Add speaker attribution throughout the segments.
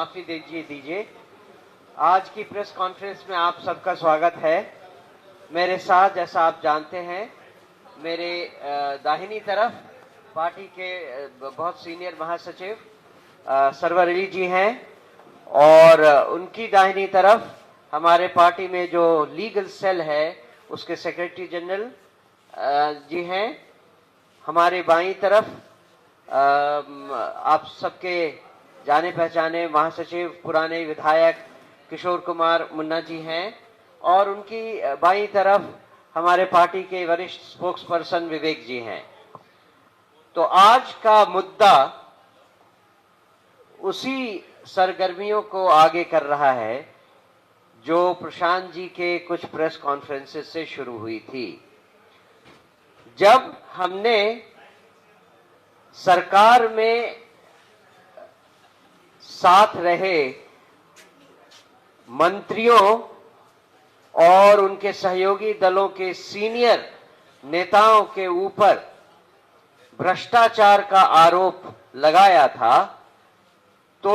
Speaker 1: माफी दीजिए। आज की प्रेस कॉन्फ्रेंस में आप सबका स्वागत है। मेरे साथ, जैसा आप जानते हैं, मेरे दाहिनी तरफ पार्टी के बहुत सीनियर महासचिव सरवर अली जी हैं और उनकी दाहिनी तरफ हमारे पार्टी में जो लीगल सेल है उसके सेक्रेटरी जनरल जी हैं। हमारे बाईं तरफ आप सबके जाने पहचाने महासचिव पुराने विधायक किशोर कुमार मुन्ना जी हैं और उनकी बाईं तरफ हमारे पार्टी के वरिष्ठ स्पोक्स पर्सन विवेक जी हैं। तो आज का मुद्दा उसी सरगर्मियों को आगे कर रहा है जो प्रशांत जी के कुछ प्रेस कॉन्फ्रेंसेस से शुरू हुई थी। जब हमने सरकार में साथ रहे मंत्रियों और उनके सहयोगी दलों के सीनियर नेताओं के ऊपर भ्रष्टाचार का आरोप लगाया था, तो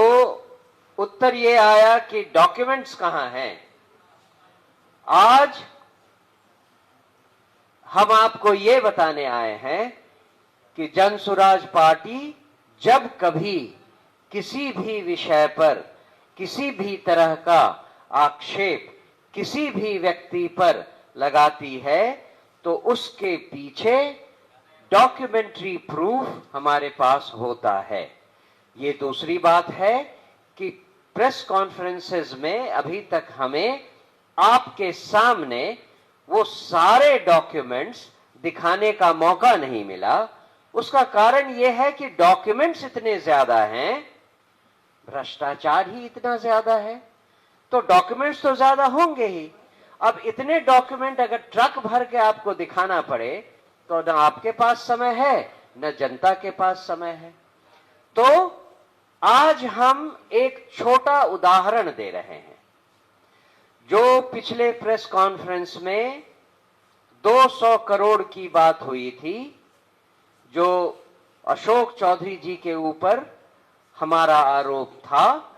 Speaker 1: उत्तर ये आया कि डॉक्यूमेंट्स कहां हैं। आज हम आपको ये बताने आए हैं कि जनसुराज पार्टी जब कभी किसी भी विषय पर किसी भी तरह का आक्षेप किसी भी व्यक्ति पर लगाती है तो उसके पीछे डॉक्यूमेंट्री प्रूफ हमारे पास होता है। ये दूसरी बात है कि प्रेस कॉन्फ्रेंसेस में अभी तक हमें आपके सामने वो सारे डॉक्यूमेंट्स दिखाने का मौका नहीं मिला। उसका कारण यह है कि डॉक्यूमेंट्स इतने ज्यादा हैं, भ्रष्टाचार ही इतना ज्यादा है, तो डॉक्यूमेंट्स तो ज्यादा होंगे ही। अब इतने डॉक्यूमेंट अगर ट्रक भर के आपको दिखाना पड़े तो न आपके पास समय है न जनता के पास समय है। तो आज हम एक छोटा उदाहरण दे रहे हैं। जो पिछले प्रेस कॉन्फ्रेंस में 200 करोड़ की बात हुई थी, जो अशोक चौधरी जी के ऊपर हमारा आरोप था,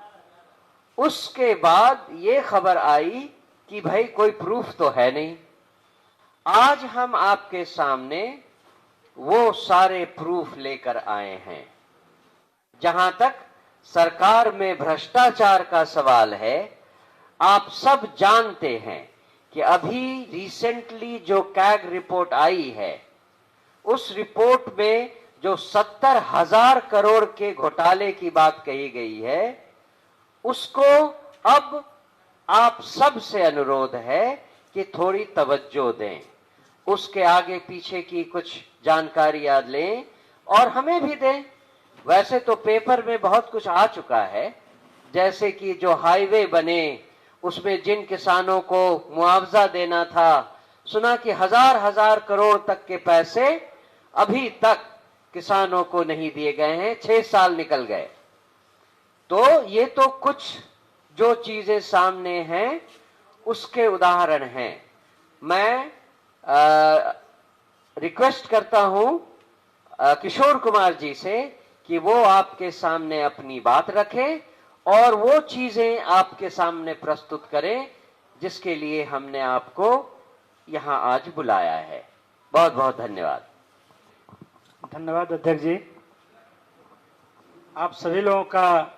Speaker 1: उसके बाद ये खबर आई कि भाई कोई प्रूफ तो है नहीं। आज हम आपके सामने वो सारे प्रूफ लेकर आए हैं। जहां तक सरकार में भ्रष्टाचार का सवाल है, आप सब जानते हैं कि अभी रिसेंटली जो कैग रिपोर्ट आई है, उस रिपोर्ट में जो 70,000 करोड़ के घोटाले की बात कही गई है, उसको अब आप सब से अनुरोध है कि थोड़ी तवज्जो दें, उसके आगे पीछे की कुछ जानकारियां लें और हमें भी दें। वैसे तो पेपर में बहुत कुछ आ चुका है, जैसे कि जो हाईवे बने उसमें जिन किसानों को मुआवजा देना था, सुना कि हजार करोड़ तक के पैसे अभी तक किसानों को नहीं दिए गए हैं, 6 साल निकल गए। तो ये तो कुछ जो चीजें सामने हैं उसके उदाहरण हैं। मैं रिक्वेस्ट करता हूं किशोर कुमार जी से कि वो आपके सामने अपनी बात रखें और वो चीजें आपके सामने प्रस्तुत करें जिसके लिए हमने आपको यहां आज बुलाया है। बहुत बहुत धन्यवाद।
Speaker 2: धन्यवाद अध्यक्ष जी। आप सभी लोगों का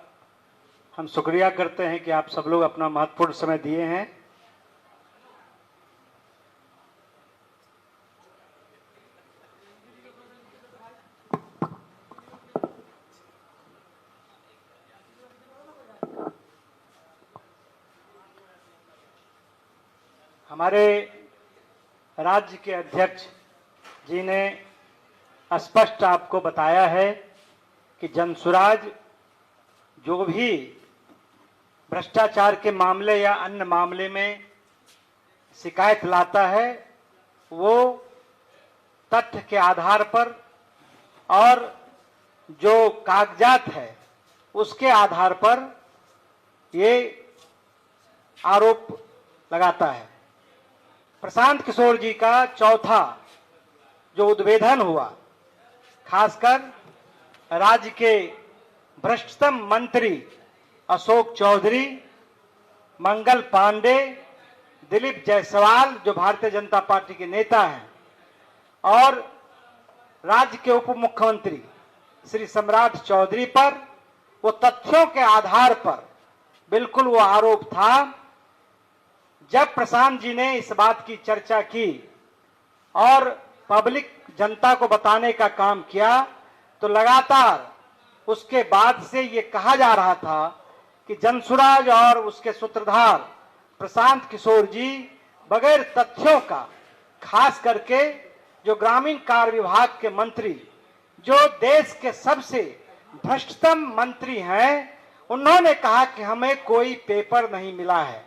Speaker 2: हम शुक्रिया करते हैं कि आप सब लोग अपना महत्वपूर्ण समय दिए हैं। हमारे राज्य के अध्यक्ष जी ने स्पष्ट आपको बताया है कि जनसुराज जो भी भ्रष्टाचार के मामले या अन्य मामले में शिकायत लाता है, वो तथ्य के आधार पर और जो कागजात है उसके आधार पर ये आरोप लगाता है। प्रशांत किशोर जी का चौथा जो उद्भेदन हुआ, खासकर राज्य के भ्रष्टतम मंत्री अशोक चौधरी, मंगल पांडे, दिलीप जायसवाल जो भारतीय जनता पार्टी के नेता हैं, और राज्य के उप मुख्यमंत्री श्री सम्राट चौधरी पर वो तथ्यों के आधार पर बिल्कुल वो आरोप था। जब प्रशांत जी ने इस बात की चर्चा की और पब्लिक जनता को बताने का काम किया, तो लगातार उसके बाद से ये कहा जा रहा था कि जनसुराज और उसके सूत्रधार प्रशांत किशोर जी बगैर तथ्यों का, खास करके जो ग्रामीण कार्य विभाग के मंत्री, जो देश के सबसे भ्रष्टतम मंत्री हैं, उन्होंने कहा कि हमें कोई पेपर नहीं मिला है।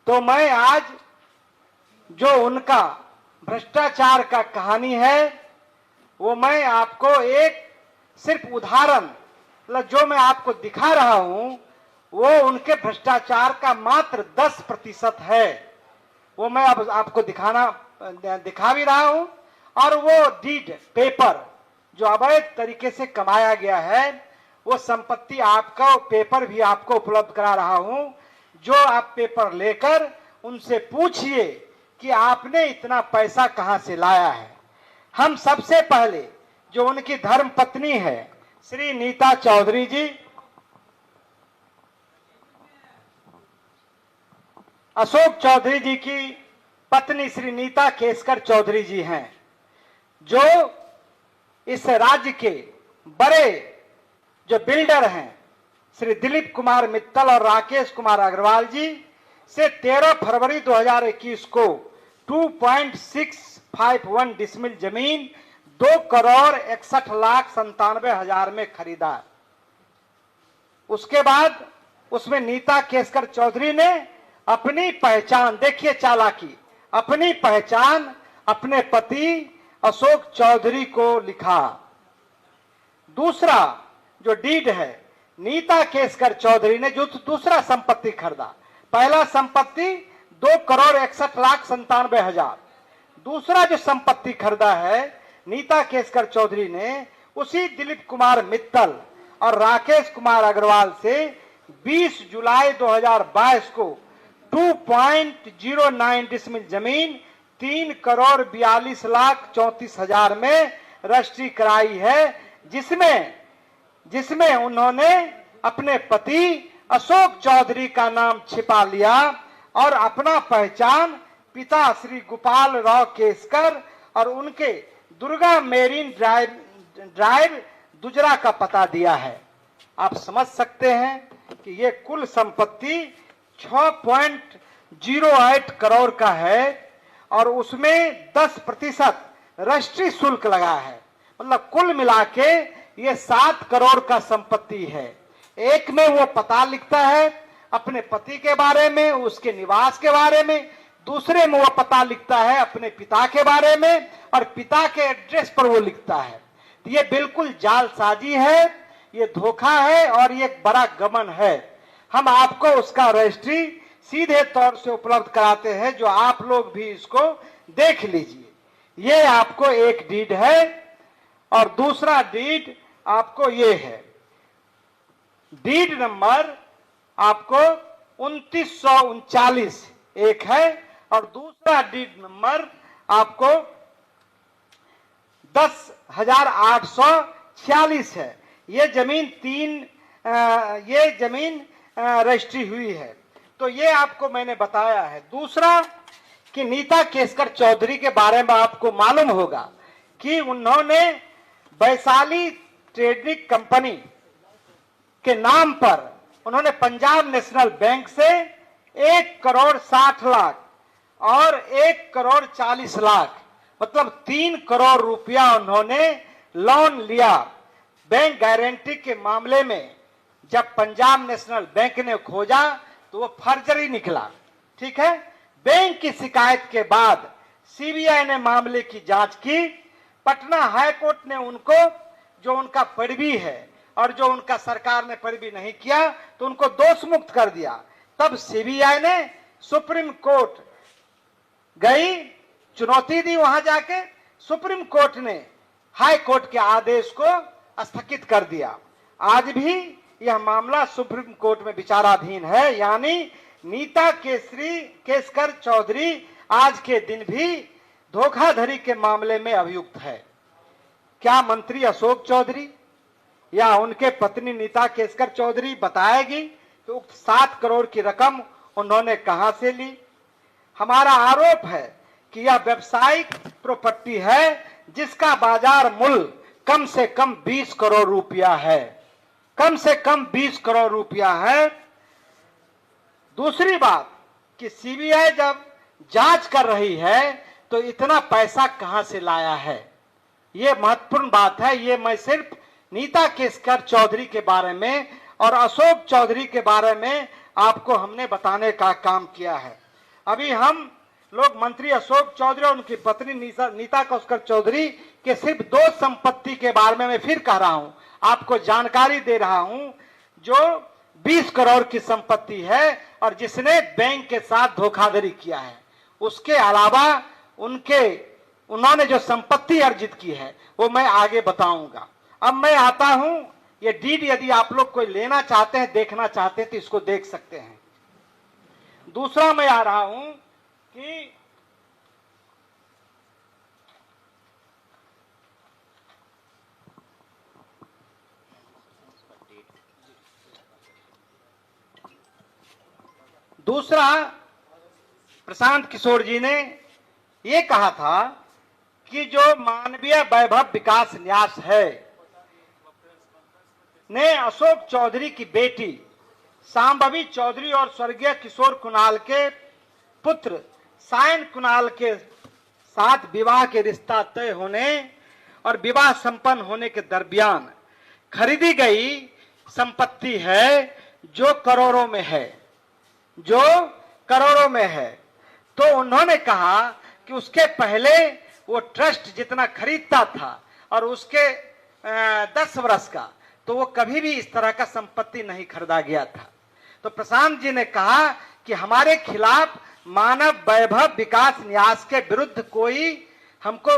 Speaker 2: तो मैं आज जो उनका भ्रष्टाचार का कहानी है वो मैं आपको एक सिर्फ उदाहरण, मतलब जो मैं आपको दिखा रहा हूं वो उनके भ्रष्टाचार का मात्र 10% है। वो मैं अब आपको दिखा भी रहा हूं। और वो डीड पेपर जो अवैध तरीके से कमाया गया है, वो संपत्ति आपका पेपर भी आपको उपलब्ध करा रहा हूं, जो आप पेपर लेकर उनसे पूछिए कि आपने इतना पैसा कहां से लाया है। हम सबसे पहले जो उनकी धर्म पत्नी है श्री नीता चौधरी जी, अशोक चौधरी जी की पत्नी श्री नीता केसकर चौधरी जी हैं, जो इस राज्य के बड़े जो बिल्डर हैं श्री दिलीप कुमार मित्तल और राकेश कुमार अग्रवाल जी से 13 फरवरी 2021 को 2.651 डिसमिल जमीन 2,61,97,000 में खरीदा। उसके बाद उसमें नीता केसकर चौधरी ने अपनी पहचान, देखिए चालाकी, अपनी पहचान अपने पति अशोक चौधरी को लिखा। दूसरा जो डीड है, नीता केसकर चौधरी ने जो दूसरा संपत्ति खरीदा, पहला संपत्ति 2,61,97,000, दूसरा जो संपत्ति खरीदा है नीता केसकर चौधरी ने उसी दिलीप कुमार मित्तल और राकेश कुमार अग्रवाल से 20 जुलाई 2022 को 2.09 डिसमिल जमीन 3,42,34,000 में रजिस्ट्री कराई है, जिसमें उन्होंने अपने पति अशोक चौधरी का नाम छिपा लिया और अपना पहचान पिता श्री गोपाल राव केसकर और उनके दुर्गा मेरीन ड्राइव दुजरा का पता दिया है। आप समझ सकते हैं कि ये कुल संपत्ति 6.08 करोड़ का है और उसमें 10% रजिस्ट्री शुल्क लगा है। मतलब कुल मिला के ये 7 करोड़ का संपत्ति है। एक में वो पता लिखता है अपने पति के बारे में, उसके निवास के बारे में, दूसरे में वो पता लिखता है अपने पिता के बारे में और पिता के एड्रेस पर वो लिखता है। तो ये बिल्कुल जालसाजी है, ये धोखा है और ये एक बड़ा गबन है। हम आपको उसका रजिस्ट्री सीधे तौर से उपलब्ध कराते हैं, जो आप लोग भी इसको देख लीजिए। ये आपको एक डीड है और दूसरा डीड आपको ये है, डीड नंबर आपको 2939 एक है और दूसरा डीड नंबर आपको 10,846 है। ये जमीन रजिस्ट्री हुई है। तो ये आपको मैंने बताया है। दूसरा कि नीता केसकर चौधरी के बारे में आपको मालूम होगा कि उन्होंने वैशाली ट्रेडिंग कंपनी के नाम पर उन्होंने पंजाब नेशनल बैंक से 1,60,00,000 और 1,40,00,000 मतलब 3 करोड़ रुपया उन्होंने लोन लिया। बैंक गारंटी के मामले में जब पंजाब नेशनल बैंक ने खोजा तो वो फर्जरी निकला। ठीक है, बैंक की शिकायत के बाद सीबीआई ने मामले की जांच की। पटना हाई कोर्ट ने उनको, जो उनका पैरवी है और जो उनका सरकार ने पैरवी नहीं किया, तो उनको दोष मुक्त कर दिया। तब सीबीआई ने सुप्रीम कोर्ट गई, चुनौती दी। वहां जाके सुप्रीम कोर्ट ने हाई कोर्ट के आदेश को स्थगित कर दिया। आज भी यह मामला सुप्रीम कोर्ट में विचाराधीन है। यानी नीता केसकर चौधरी आज के दिन भी धोखाधड़ी के मामले में अभियुक्त है। क्या मंत्री अशोक चौधरी या उनके पत्नी नीता केसकर चौधरी बताएगी कि उक्त 7 करोड़ की रकम उन्होंने कहां से ली? हमारा आरोप है कि यह व्यावसायिक प्रॉपर्टी है जिसका बाजार मूल्य कम से कम 20 करोड़ रुपया है, कम से कम 20 करोड़ रुपया है। दूसरी बात कि सीबीआई जब जांच कर रही है तो इतना पैसा कहां से लाया है, यह महत्वपूर्ण बात है। ये मैं सिर्फ नीता केसकर चौधरी के बारे में और अशोक चौधरी के बारे में आपको हमने बताने का काम किया है। अभी हम लोग मंत्री अशोक चौधरी और उनकी पत्नी नीता केसकर चौधरी के सिर्फ 2 संपत्ति के बारे में मैं फिर कह रहा हूं, आपको जानकारी दे रहा हूं, जो 20 करोड़ की संपत्ति है और जिसने बैंक के साथ धोखाधड़ी किया है। उसके अलावा उन्होंने जो संपत्ति अर्जित की है वो मैं आगे बताऊंगा। अब मैं आता हूं, ये डीड यदि आप लोग कोई लेना चाहते हैं, देखना चाहते हैं तो इसको देख सकते हैं। दूसरा मैं आ रहा हूं कि दूसरा, प्रशांत किशोर जी ने ये कहा था कि जो मानवीय वैभव विकास न्यास है ने अशोक चौधरी की बेटी सांभवी चौधरी और स्वर्गीय किशोर कुणाल के पुत्र सायन कुणाल के साथ विवाह के रिश्ता तय होने और विवाह संपन्न होने के दरमियान खरीदी गई संपत्ति है जो करोड़ों में है, जो करोड़ों में है। तो उन्होंने कहा कि उसके पहले वो ट्रस्ट जितना खरीदता था और उसके 10 वर्ष का, तो वो कभी भी इस तरह का संपत्ति नहीं खरीदा गया था। तो प्रशांत जी ने कहा कि हमारे खिलाफ मानव वैभव विकास न्यास के विरुद्ध कोई हमको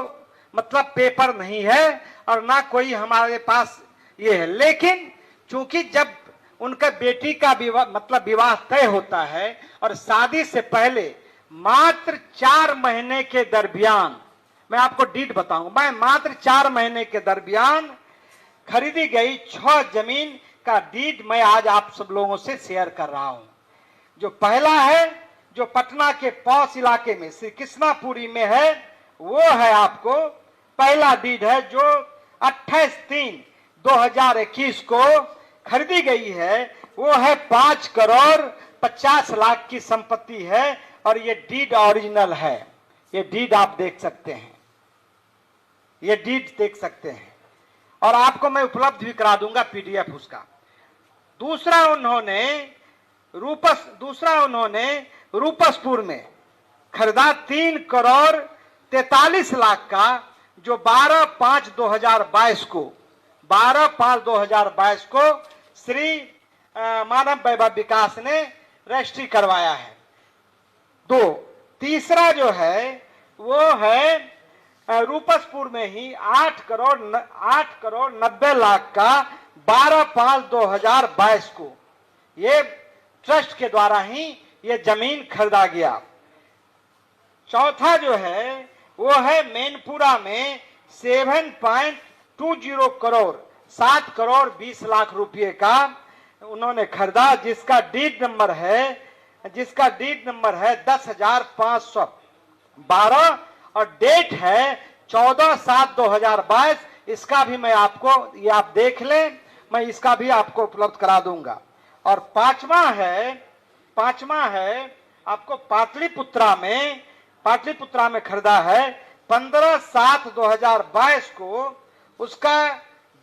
Speaker 2: मतलब पेपर नहीं है और ना कोई हमारे पास ये है, लेकिन चूंकि जब उनका बेटी का विवाह मतलब विवाह तय होता है और शादी से पहले मात्र 4 महीने के दरमियान, मैं आपको डीड बताऊं, मैं मात्र 4 महीने के दरमियान खरीदी गई 6 जमीन का डीड मैं आज आप सब लोगों से शेयर कर रहा हूं। जो पहला है जो पटना के पौष इलाके में श्री कृष्णापुरी में है, वो है आपको पहला डीड है जो 28/3/2021 को खरीदी गई है। वो है 5 करोड़ 50 लाख की संपत्ति है और ये डीड ओरिजिनल है। ये डीड आप देख सकते हैं, ये डीड देख सकते हैं और आपको मैं उपलब्ध भी करा दूंगा पीडीएफ उसका। दूसरा उन्होंने रूपसपुर में खरीदा 3 करोड़ 43 लाख का, जो 12/5/2022 को श्री मानव वैभव विकास ने रजिस्ट्री करवाया है। 2, तीसरा जो है वो है रूपसपुर में ही 8 करोड़ 90 लाख का 12/5/2022 को ये ट्रस्ट के द्वारा ही ये जमीन खरीदा गया। चौथा जो है वो है मैनपुरा में 7.20 करोड़ 7 करोड़ 20 लाख रुपए का उन्होंने खरीदा, जिसका डीड नंबर है 10,512 और डेट है 14/7/2022। इसका भी मैं आपको, ये आप देख लें, मैं इसका भी आपको उपलब्ध करा दूंगा। और पांचवा है आपको पाटलिपुत्रा में खरीदा है 15/7/2022 को, उसका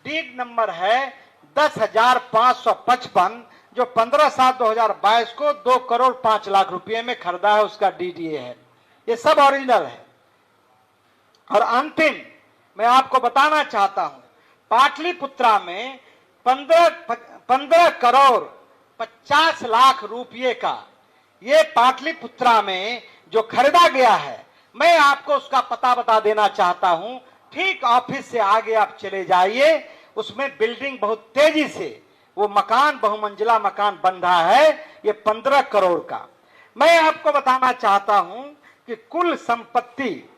Speaker 2: डीड नंबर है 10,555, जो 15/7/2022 को 2 करोड़ 5 लाख रुपए में खरीदा है, उसका डीड ये है। ये सब ओरिजिनल है। और अंतिम मैं आपको बताना चाहता हूं, पाटलिपुत्रा में 15 करोड़ 50 लाख रुपए का ये पाटलिपुत्रा में जो खरीदा गया है, मैं आपको उसका पता बता देना चाहता हूं। ठीक ऑफिस से आगे आप चले जाइए, उसमें बिल्डिंग बहुत तेजी से वो मकान, बहुमंजिला मकान बन रहा है, ये 15 करोड़ का। मैं आपको बताना चाहता हूं कि कुल संपत्ति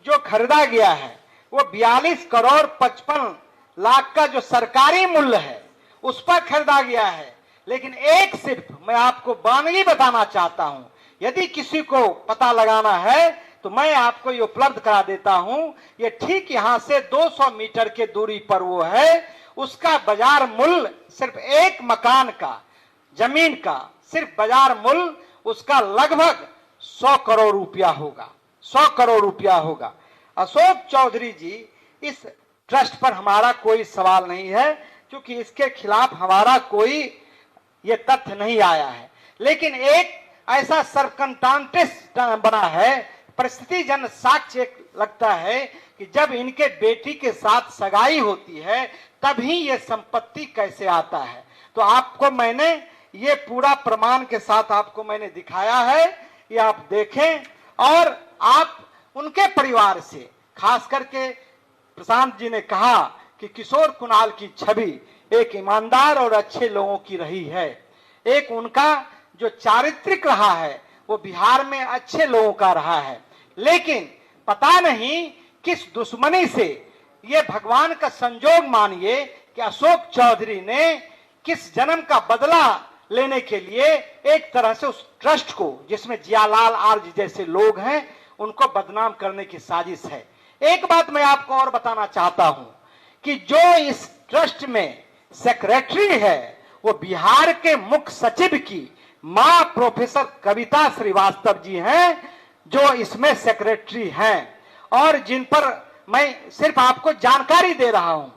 Speaker 2: जो खरीदा गया है वो 42 करोड़ 55 लाख का जो सरकारी मूल्य है उस पर खरीदा गया है। लेकिन एक सिर्फ मैं आपको वानगी बताना चाहता हूं, यदि किसी को पता लगाना है तो मैं आपको ये उपलब्ध करा देता हूं। ये ठीक यहां से 200 मीटर के दूरी पर वो है, उसका बाजार मूल्य सिर्फ एक मकान का, जमीन का सिर्फ बाजार मूल्य उसका लगभग 100 करोड़ रुपया होगा, 100 करोड़ रुपया होगा। अशोक चौधरी जी, इस ट्रस्ट पर हमारा कोई सवाल नहीं है, क्योंकि इसके खिलाफ हमारा कोई ये तथ्य नहीं आया है। लेकिन एक ऐसा सरकमस्टांसेस बना है, परिस्थिति जन साक्ष्य लगता है कि जब इनके बेटी के साथ सगाई होती है तभी ये संपत्ति कैसे आता है। तो आपको मैंने ये पूरा प्रमाण के साथ आपको मैंने दिखाया है, ये आप देखें। और आप उनके परिवार से, खास करके प्रशांत जी ने कहा कि किशोर कुणाल की छवि एक ईमानदार और अच्छे लोगों की रही है, एक उनका जो चारित्रिक रहा है वो बिहार में अच्छे लोगों का रहा है। लेकिन पता नहीं किस दुश्मनी से, ये भगवान का संजोग मानिए कि अशोक चौधरी ने किस जन्म का बदला लेने के लिए एक तरह से उस ट्रस्ट को, जिसमें जियालाल आर्य जैसे लोग हैं, उनको बदनाम करने की साजिश है। एक बात मैं आपको और बताना चाहता हूं कि जो इस ट्रस्ट में सेक्रेटरी है वो बिहार के मुख्य सचिव की मां प्रोफेसर कविता श्रीवास्तव जी हैं, जो इसमें सेक्रेटरी हैं, और जिन पर मैं सिर्फ आपको जानकारी दे रहा हूं,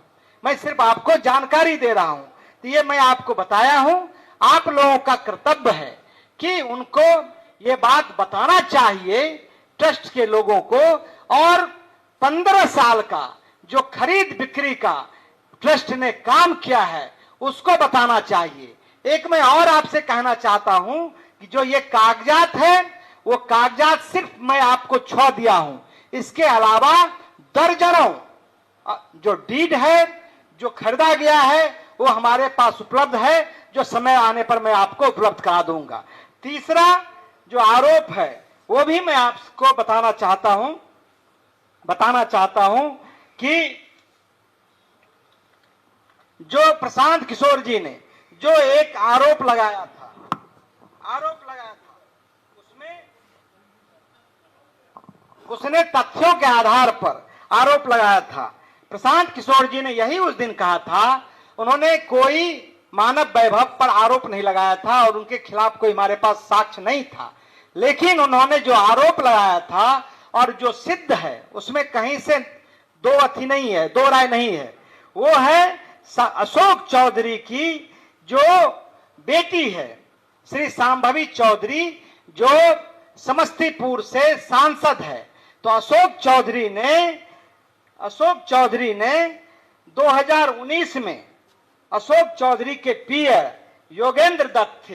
Speaker 2: मैं सिर्फ आपको जानकारी दे रहा हूं। तो ये मैं आपको बताया हूं, आप लोगों का कर्तव्य है कि उनको ये बात बताना चाहिए ट्रस्ट के लोगों को, और 15 साल का जो खरीद बिक्री का ट्रस्ट ने काम किया है उसको बताना चाहिए। एक मैं और आपसे कहना चाहता हूं कि जो ये कागजात है वो कागजात सिर्फ मैं आपको छुआ दिया हूं, इसके अलावा दर्जनों जो डीड है, जो खरीदा गया है, वो हमारे पास उपलब्ध है, जो समय आने पर मैं आपको उपलब्ध करा दूंगा। तीसरा जो आरोप है वो भी मैं आपको बताना चाहता हूं कि जो प्रशांत किशोर जी ने जो एक आरोप लगाया था उसमें उसने तथ्यों के आधार पर आरोप लगाया था। प्रशांत किशोर जी ने यही उस दिन कहा था, उन्होंने कोई मानव वैभव पर आरोप नहीं लगाया था और उनके खिलाफ कोई हमारे पास साक्ष्य नहीं था, लेकिन उन्होंने जो आरोप लगाया था और जो सिद्ध है उसमें कहीं से दो राय नहीं है। वो है अशोक चौधरी की जो बेटी है श्री सांभवी चौधरी, जो समस्तीपुर से सांसद है। तो अशोक चौधरी ने 2019 में अशोक चौधरी के पियर योगेंद्र दत्त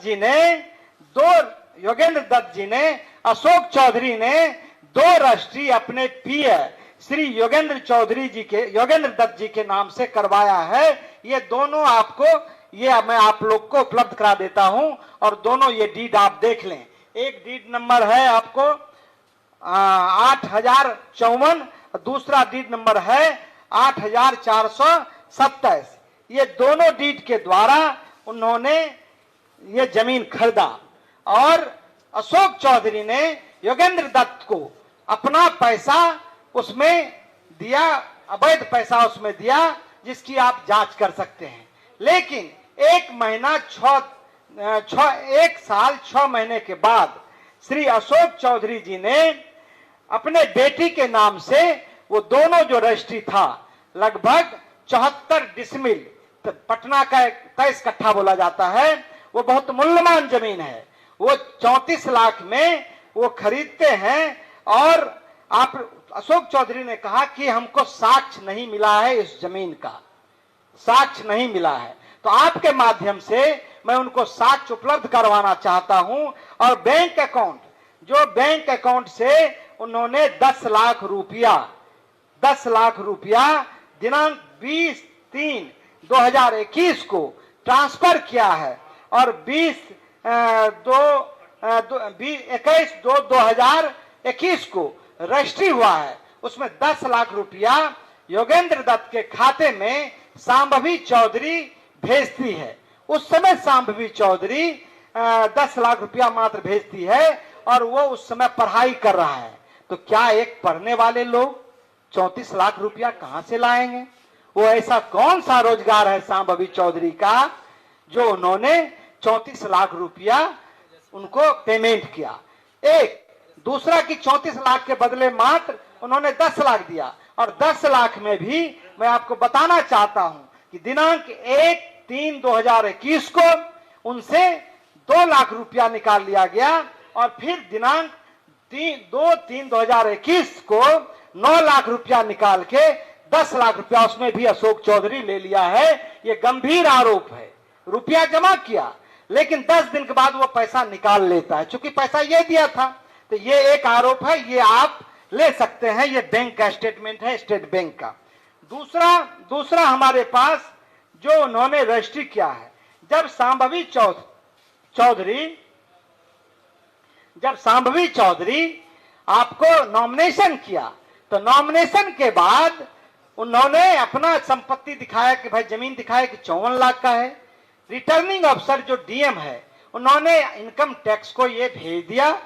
Speaker 2: जी ने अशोक चौधरी ने 2 रजिस्ट्री अपने पियर श्री योगेंद्र दत्त जी के नाम से करवाया है। ये दोनों आपको, ये मैं आप लोग को उपलब्ध करा देता हूं, और दोनों ये डीड आप देख लें। एक डीड नंबर है आपको 8054, दूसरा डीड नंबर है 8427। ये दोनों डीड के द्वारा उन्होंने ये जमीन खरीदा, और अशोक चौधरी ने योगेंद्र दत्त को अपना पैसा उसमें दिया, अवैध पैसा उसमें दिया, जिसकी आप जांच कर सकते हैं। लेकिन 1 साल 6 महीने के बाद श्री अशोक चौधरी जी ने अपने बेटी के नाम से वो दोनों जो रजिस्ट्री था, लगभग 74 डिसमिल, पटना का 23 कट्ठा बोला जाता है, वो बहुत मूल्यवान जमीन है, वो 34 लाख में वो खरीदते हैं। और आप अशोक चौधरी ने कहा कि हमको साक्ष्य नहीं मिला है, इस जमीन का साक्ष्य नहीं मिला है। तो आपके माध्यम से मैं उनको साक्ष्य उपलब्ध करवाना चाहता हूं। और बैंक अकाउंट से उन्होंने 10 लाख रुपया दिनांक 2021 को ट्रांसफर किया है और 21/2/2021 को रजिस्ट्री हुआ है, उसमें 10 लाख रुपया योगेंद्र दत्त के खाते में सांभवी चौधरी भेजती है। उस समय सांभवी चौधरी 10 लाख रुपया मात्र भेजती है और वो उस समय पढ़ाई कर रहा है। तो क्या एक पढ़ने वाले लोग 34 लाख रुपया कहां से लाएंगे? वो ऐसा कौन सा रोजगार है सांभवी चौधरी का जो उन्होंने 34 लाख रुपया उनको पेमेंट किया? एक दूसरा कि 34 लाख के बदले मात्र उन्होंने 10 लाख दिया और 10 लाख में भी मैं आपको बताना चाहता हूं कि दिनांक 1/3/2021 को उनसे 2 लाख रुपया निकाल लिया गया और फिर दिनांक 2/3/2021 को 9 लाख रुपया निकाल के 10 लाख रुपया उसमें भी अशोक चौधरी ले लिया है। यह गंभीर आरोप है। रुपया जमा किया लेकिन 10 दिन के बाद वो पैसा निकाल लेता है। चूंकि पैसा ये दिया था तो ये एक आरोप है, ये आप ले सकते हैं। ये बैंक का स्टेटमेंट है, स्टेट बैंक का। दूसरा हमारे पास जो उन्होंने रजिस्ट्री किया है, जब सांभवी चौधरी आपको नॉमिनेशन किया तो नॉमिनेशन के बाद उन्होंने अपना संपत्ति दिखाया कि भाई जमीन दिखाया कि 54 लाख का है। रिटर्निंग अफसर जो डीएम है उन्होंने इनकम टैक्स को ये भेज दिया।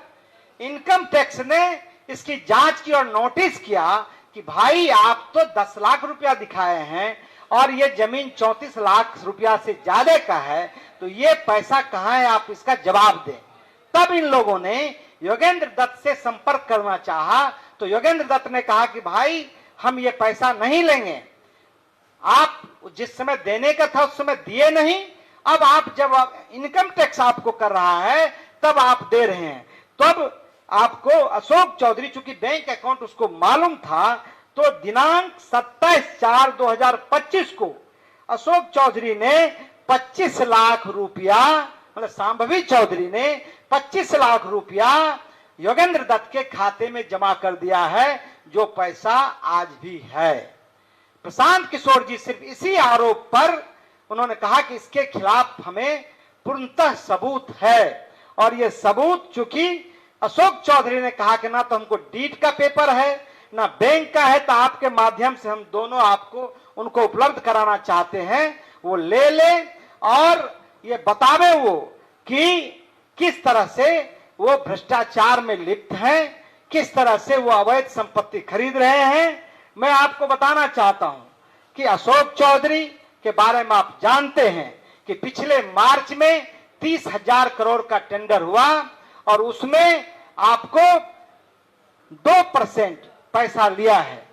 Speaker 2: इनकम टैक्स ने इसकी जांच की और नोटिस किया कि भाई आप तो 10 लाख रुपया दिखाए हैं और ये जमीन 34 लाख रुपया से ज्यादा का है, तो ये पैसा कहां है, आप इसका जवाब दें। तब इन लोगों ने योगेंद्र दत्त से संपर्क करना चाहा तो योगेंद्र दत्त ने कहा कि भाई हम ये पैसा नहीं लेंगे, आप जिस समय देने का था उस समय दिए नहीं, अब आप जब इनकम टैक्स आपको कर रहा है तब आप दे रहे हैं। तब आपको अशोक चौधरी, चूंकि बैंक अकाउंट उसको मालूम था, तो दिनांक 27/4/2025 को अशोक चौधरी ने 25 लाख रुपया, मतलब सांभवी चौधरी ने 25 लाख रुपया योगेंद्र दत्त के खाते में जमा कर दिया है, जो पैसा आज भी है। प्रशांत किशोर जी सिर्फ इसी आरोप पर उन्होंने कहा कि इसके खिलाफ हमें पूर्णतः सबूत है, और यह सबूत चूंकि अशोक चौधरी ने कहा कि ना तो हमको डीड का पेपर है ना बैंक का है, तो आपके माध्यम से हम दोनों आपको उनको उपलब्ध कराना चाहते हैं, वो ले ले और ये बतावे वो कि किस तरह से वो भ्रष्टाचार में लिप्त हैं, किस तरह से वो अवैध संपत्ति खरीद रहे हैं। मैं आपको बताना चाहता हूं कि अशोक चौधरी के बारे में आप जानते हैं कि पिछले मार्च में 30,000 करोड़ का टेंडर हुआ और उसमें आपको 2% पैसा लिया है।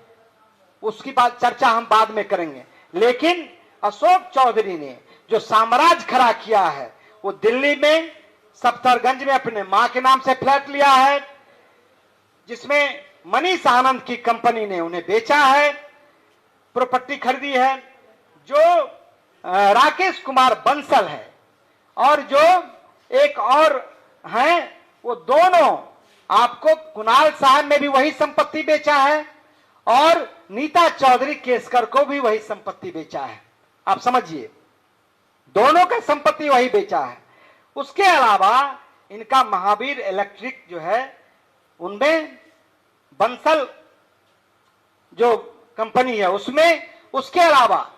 Speaker 2: उसकी बात चर्चा हम बाद में करेंगे। लेकिन अशोक चौधरी ने जो साम्राज्य खड़ा किया है, वो दिल्ली में सफ्दरगंज में अपने मां के नाम से फ्लैट लिया है, जिसमें मनीष आनंद की कंपनी ने उन्हें बेचा है, प्रॉपर्टी खरीदी है। जो राकेश कुमार बंसल है और जो एक और हैं, वो दोनों आपको कुणाल साहब में भी वही संपत्ति बेचा है और नीता चौधरी केसकर को भी वही संपत्ति बेचा है। आप समझिए, दोनों का संपत्ति वही बेचा है। उसके अलावा इनका महावीर इलेक्ट्रिक जो है, उनमें बंसल जो कंपनी है उसमें, उसके अलावा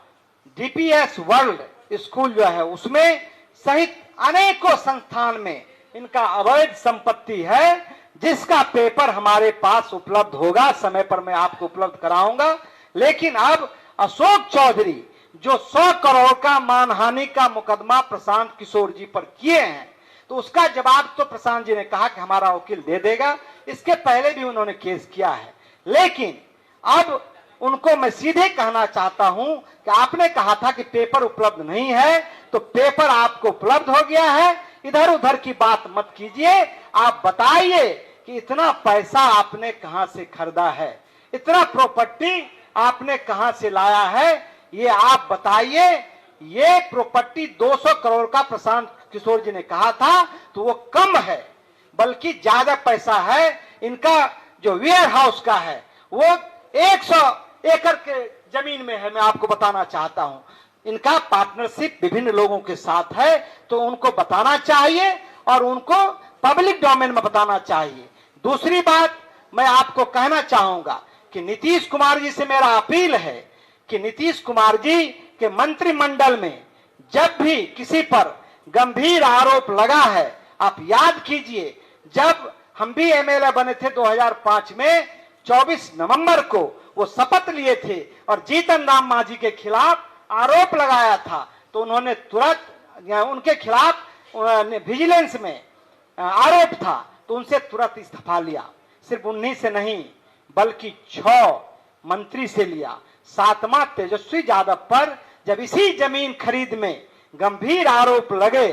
Speaker 2: डीपीएस वर्ल्ड स्कूल जो है उसमें सहित अनेकों संस्थान में इनका अवैध संपत्ति है, जिसका पेपर हमारे पास उपलब्ध होगा, समय पर मैं आपको उपलब्ध कराऊंगा। लेकिन अब अशोक चौधरी जो 100 करोड़ का मानहानि का मुकदमा प्रशांत किशोर जी पर किए हैं, तो उसका जवाब तो प्रशांत जी ने कहा कि हमारा वकील दे देगा। इसके पहले भी उन्होंने केस किया है। लेकिन अब उनको मैं सीधे कहना चाहता हूं कि आपने कहा था कि पेपर उपलब्ध नहीं है, तो पेपर आपको उपलब्ध हो गया है। इधर उधर की बात मत कीजिए, आप बताइए कि इतना पैसा आपने कहां से खरीदा है, इतना प्रॉपर्टी आपने कहां से लाया है, ये आप बताइए। ये प्रॉपर्टी 200 करोड़ का प्रशांत किशोर जी ने कहा था, तो वो कम है, बल्कि ज्यादा पैसा है। इनका जो वेयर हाउस का है वो 100 एकड़ के जमीन में है। मैं आपको बताना चाहता हूं इनका पार्टनरशिप विभिन्न लोगों के साथ है, तो उनको बताना चाहिए और उनको पब्लिक डोमेन में बताना चाहिए। दूसरी बात मैं आपको कहना चाहूंगा कि नीतीश कुमार जी से मेरा अपील है कि नीतीश कुमार जी के मंत्रिमंडल में जब भी किसी पर गंभीर आरोप लगा है, आप याद कीजिए जब हम भी एमएलए बने थे 2005 में 24 नवंबर को वो शपथ लिए थे और जीतन राम मांझी के खिलाफ आरोप लगाया था, तो उन्होंने तुरंत उनके खिलाफ विजिलेंस में आरोप था तो उनसे तुरंत इस्तीफा लिया। सिर्फ उन्हीं से नहीं बल्कि 6 मंत्री से लिया। 7वां तेजस्वी यादव पर जब इसी जमीन खरीद में गंभीर आरोप लगे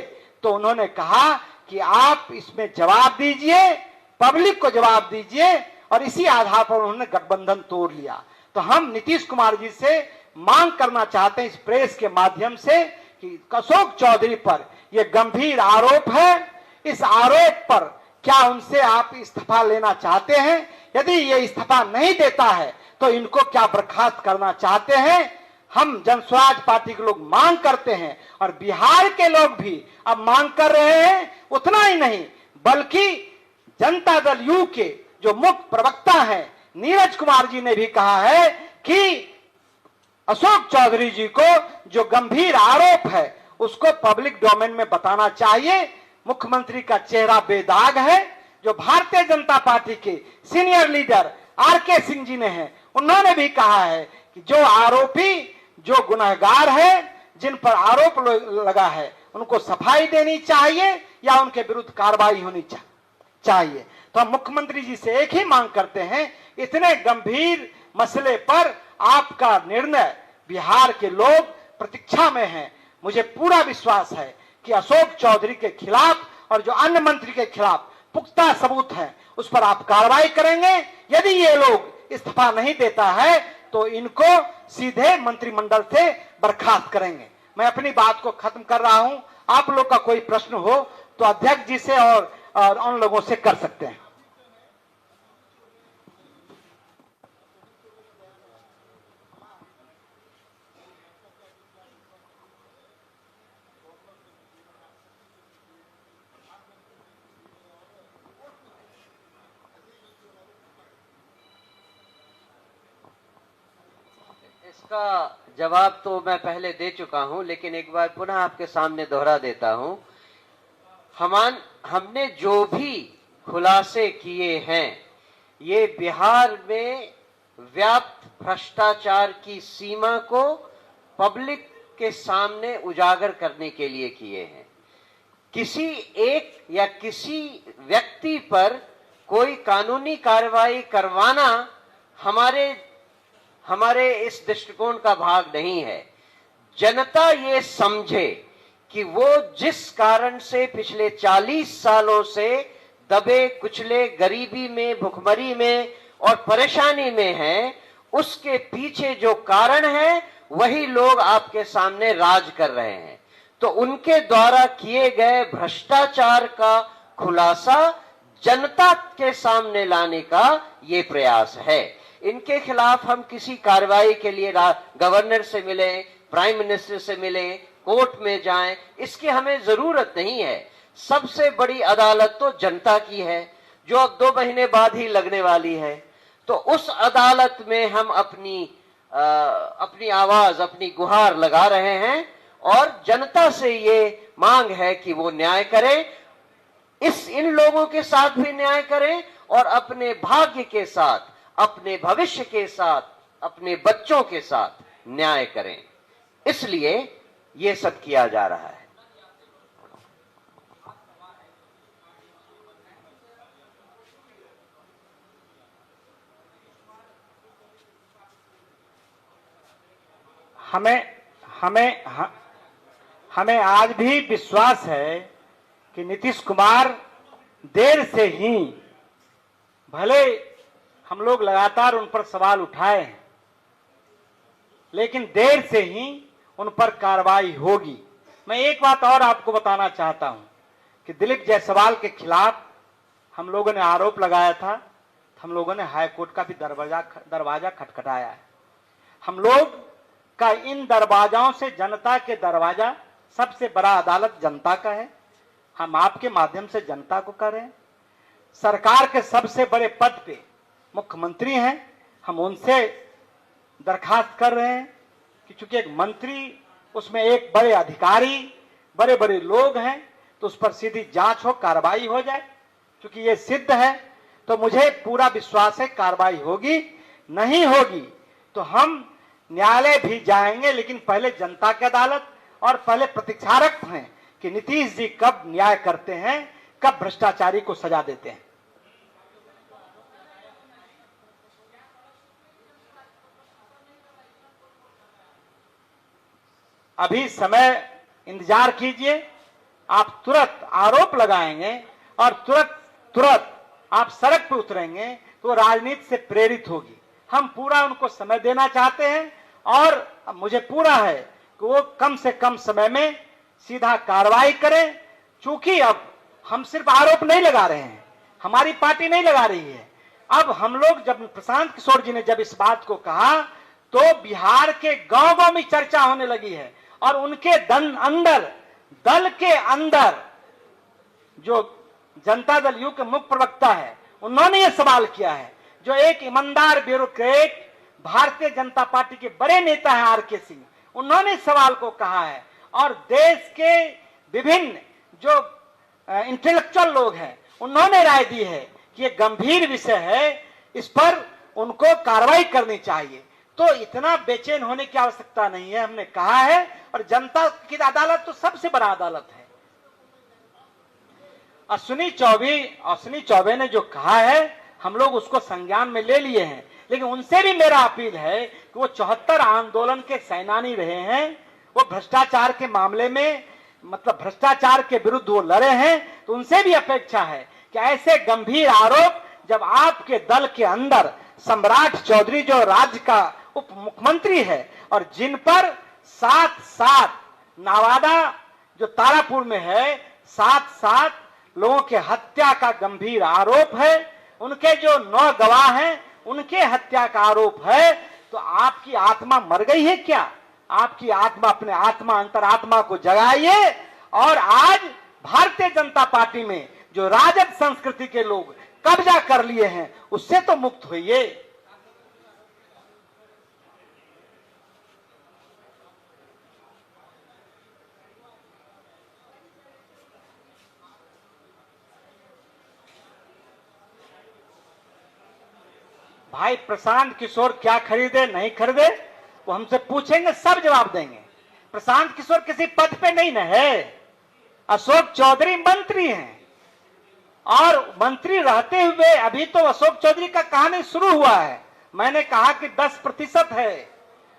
Speaker 2: तो उन्होंने कहा कि आप इसमें जवाब दीजिए, पब्लिक को जवाब दीजिए, और इसी आधार पर उन्होंने गठबंधन तोड़ लिया। तो हम नीतीश कुमार जी से मांग करना चाहते हैं इस प्रेस के माध्यम से कि अशोक चौधरी पर यह गंभीर आरोप है, इस आरोप पर क्या उनसे आप इस्तीफा लेना चाहते हैं? यदि ये इस्तीफा नहीं देता है तो इनको क्या बर्खास्त करना चाहते हैं? हम जनस्वराज पार्टी के लोग मांग करते हैं और बिहार के लोग भी अब मांग कर रहे हैं। उतना ही नहीं बल्कि जनता दल यू के जो मुख्य प्रवक्ता हैं नीरज कुमार जी ने भी कहा है कि अशोक चौधरी जी को जो गंभीर आरोप है उसको पब्लिक डोमेन में बताना चाहिए। मुख्यमंत्री का चेहरा बेदाग है। जो भारतीय जनता पार्टी के senior leader R K Singh ji ने है, उन्होंने भी कहा है कि जो आरोपी, जो गुनहगार है, जिन पर आरोप लगा है, उनको सफाई देनी चाहिए या उनके विरुद्ध कार्रवाई होनी चाहिए। तो हम मुख्यमंत्री जी से एक ही मांग करते हैं, इतने गंभीर मसले पर आपका निर्णय बिहार के लोग प्रतीक्षा में हैं। मुझे पूरा विश्वास है कि अशोक चौधरी के खिलाफ और जो अन्य मंत्री के खिलाफ पुख्ता सबूत है उस पर आप कार्रवाई करेंगे। यदि ये लोग इस्तीफा नहीं देता है तो इनको सीधे मंत्रिमंडल से बर्खास्त करेंगे। मैं अपनी बात को खत्म कर रहा हूं। आप लोग का कोई प्रश्न हो तो अध्यक्ष जी से और उन लोगों से कर सकते हैं।
Speaker 1: इसका जवाब तो मैं पहले दे चुका हूं, लेकिन एक बार पुनः आपके सामने दोहरा देता हूं। हमने जो भी खुलासे किए हैं ये बिहार में व्याप्त भ्रष्टाचार की सीमा को पब्लिक के सामने उजागर करने के लिए किए हैं। किसी एक या किसी व्यक्ति पर कोई कानूनी कार्रवाई करवाना हमारे इस दृष्टिकोण का भाग नहीं है। जनता ये समझे कि वो जिस कारण से पिछले 40 सालों से दबे कुचले, गरीबी में, भुखमरी में और परेशानी में हैं, उसके पीछे जो कारण है वही लोग आपके सामने राज कर रहे हैं। तो उनके द्वारा किए गए भ्रष्टाचार का खुलासा जनता के सामने लाने का ये प्रयास है। इनके खिलाफ हम किसी कार्रवाई के लिए गवर्नर से मिले, प्राइम मिनिस्टर से मिले, कोर्ट में जाएं, इसकी हमें जरूरत नहीं है। सबसे बड़ी अदालत तो जनता की है जो अब 2 महीने बाद ही लगने वाली है। तो उस अदालत में हम अपनी आवाज, अपनी गुहार लगा रहे हैं और जनता से ये मांग है कि वो न्याय करें, इन लोगों के साथ भी न्याय करें और अपने भाग्य के साथ, अपने भविष्य के साथ, अपने बच्चों के साथ न्याय करें। इसलिए ये सब किया जा रहा है।
Speaker 2: हमें आज भी विश्वास है कि नीतीश कुमार देर से ही, भले हम लोग लगातार उन पर सवाल उठाए हैं, लेकिन देर से ही उन पर कार्रवाई होगी। मैं एक बात और आपको बताना चाहता हूं कि दिलीप जायसवाल के खिलाफ हम लोगों ने आरोप लगाया था, हम लोगों ने हाई कोर्ट का भी दरवाजा खटखटाया है। हम लोग का इन दरवाजाओं से जनता के दरवाजा, सबसे बड़ा अदालत जनता का है। हम आपके माध्यम से जनता को कह रहे हैं, सरकार के सबसे बड़े पद पे मुख्यमंत्री हैं, हम उनसे दरखास्त कर रहे हैं कि चूंकि एक मंत्री, उसमें एक बड़े अधिकारी, बड़े बड़े लोग हैं, तो उस पर सीधी जांच हो, कार्रवाई हो जाए। क्योंकि ये सिद्ध है, तो मुझे पूरा विश्वास है कार्रवाई होगी। नहीं होगी तो हम न्यायालय भी जाएंगे, लेकिन पहले जनता की अदालत, और पहले प्रतीक्षारत हैं कि नीतीश जी कब न्याय करते हैं, कब भ्रष्टाचारी को सजा देते हैं। अभी समय इंतजार कीजिए, आप तुरंत आरोप लगाएंगे और तुरंत आप सड़क पर उतरेंगे तो राजनीति से प्रेरित होगी। हम पूरा उनको समय देना चाहते हैं और मुझे पूरा है कि वो कम से कम समय में सीधा कार्रवाई करें। चूंकि अब हम सिर्फ आरोप नहीं लगा रहे हैं, हमारी पार्टी नहीं लगा रही है। अब हम लोग, जब प्रशांत किशोर जी ने जब इस बात को कहा तो बिहार के गांव गांव में चर्चा होने लगी है, और उनके दल के अंदर जो जनता दल यू के मुख्य प्रवक्ता है, उन्होंने ये सवाल किया है। जो एक ईमानदार ब्यूरोक्रेट भारतीय जनता पार्टी के बड़े नेता हैं आर के सिंह, उन्होंने सवाल को कहा है, और देश के विभिन्न जो इंटेलेक्चुअल लोग हैं उन्होंने राय दी है कि ये गंभीर विषय है, इस पर उनको कार्रवाई करनी चाहिए। तो इतना बेचैन होने की आवश्यकता नहीं है, हमने कहा है। और जनता की अदालत तो सबसे बड़ा अदालत है। अश्विनी चौबे ने जो कहा है, हम लोग उसको संज्ञान में ले लिए हैं, लेकिन उनसे भी मेरा अपील है कि वो 74 आंदोलन के सेनानी रहे हैं, वो भ्रष्टाचार के मामले में, मतलब भ्रष्टाचार के विरुद्ध वो लड़े हैं, तो उनसे भी अपेक्षा है कि ऐसे गंभीर आरोप जब आपके दल के अंदर सम्राट चौधरी जो राज्य का उप मुख्यमंत्री है, और जिन पर साथ नवादा जो तारापुर में है 7 लोगों के हत्या का गंभीर आरोप है, उनके जो 9 गवाह हैं उनके हत्या का आरोप है, तो आपकी आत्मा मर गई है क्या? आपकी आत्मा, अपने आत्मा, अंतरात्मा को जगाइए, और आज भारतीय जनता पार्टी में जो राजद संस्कृति के लोग कब्जा कर लिए हैं उससे तो मुक्त होइए। भाई प्रशांत किशोर क्या खरीदे नहीं खरीदे वो हमसे पूछेंगे, सब जवाब देंगे। प्रशांत किशोर किसी पद पे नहीं न है, अशोक चौधरी मंत्री हैं, और मंत्री रहते हुए अभी तो अशोक चौधरी का कहानी शुरू हुआ है। मैंने कहा कि 10% है।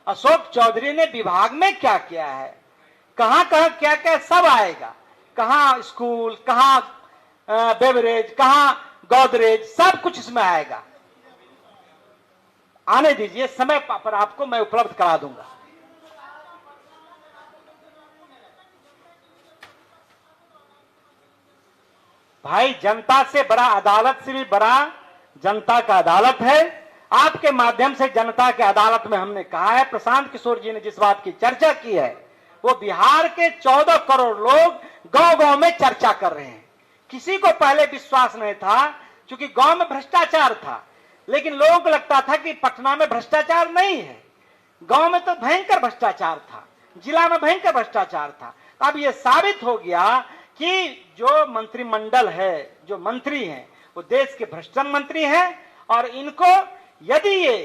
Speaker 2: अशोक चौधरी ने विभाग में क्या किया है, कहां कहां क्या क्या सब आएगा, कहां स्कूल, कहां बेवरेज, कहां गोदरेज, सब कुछ इसमें आएगा। आने दीजिए, समय पर आपको मैं उपलब्ध करा दूंगा। भाई जनता से बड़ा, अदालत से भी बड़ा जनता का अदालत है। आपके माध्यम से जनता के अदालत में हमने कहा है, प्रशांत किशोर जी ने जिस बात की चर्चा की है, वो बिहार के 14 करोड़ लोग गांव गांव में चर्चा कर रहे हैं। किसी को पहले विश्वास नहीं था, क्योंकि गांव में भ्रष्टाचार था, लेकिन लोगों को लगता था कि पटना में भ्रष्टाचार नहीं है। गांव में तो भयंकर भ्रष्टाचार था, जिला में भयंकर भ्रष्टाचार था। अब यह साबित हो गया कि जो मंत्रिमंडल है, जो मंत्री हैं, वो देश के भ्रष्ट मंत्री हैं, और इनको यदि ये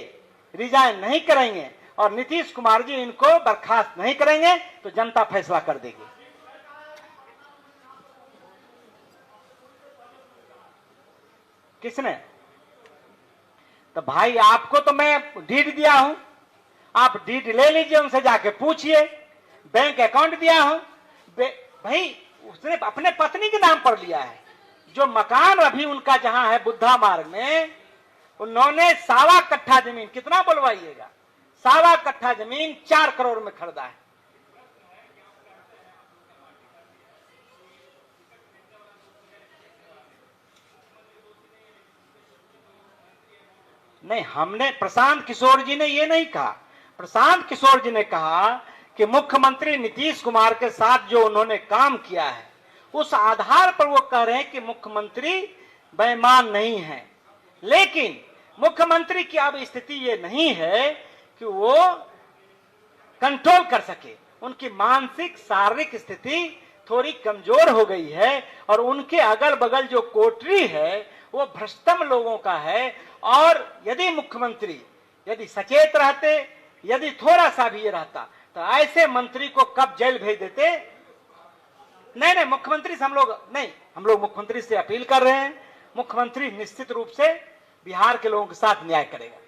Speaker 2: रिजाइन नहीं करेंगे और नीतीश कुमार जी इनको बर्खास्त नहीं करेंगे तो जनता फैसला कर देगी। किसने? तो भाई आपको तो मैं डीड दिया हूं, आप डीड ले लीजिए, उनसे जाके पूछिए। बैंक अकाउंट दिया हूं, भाई उसने अपने पत्नी के नाम पर लिया है। जो मकान अभी उनका जहां है बुद्धा मार्ग में, उन्होंने 1.25 कट्ठा जमीन, कितना बोलवाइएगा, 1.25 कट्ठा जमीन 4 करोड़ में खरीदा है। नहीं, हमने, प्रशांत किशोर जी ने ये नहीं कहा, प्रशांत किशोर जी ने कहा कि मुख्यमंत्री नीतीश कुमार के साथ जो उन्होंने काम किया है, उस आधार पर वो कह रहे हैं कि मुख्यमंत्री बेईमान नहीं है। लेकिन मुख्यमंत्री की अब स्थिति ये नहीं है कि वो कंट्रोल कर सके। उनकी मानसिक शारीरिक स्थिति थोड़ी कमजोर हो गई है और उनके अगल बगल जो कोटरी है वो भ्रष्टम लोगों का है। और यदि मुख्यमंत्री यदि सचेत रहते, यदि थोड़ा सा भी ये रहता, तो ऐसे मंत्री को कब जेल भेज देते। नहीं, मुख्यमंत्री से हम लोग मुख्यमंत्री से अपील कर रहे हैं, मुख्यमंत्री निश्चित रूप से बिहार के लोगों के साथ न्याय करेगा।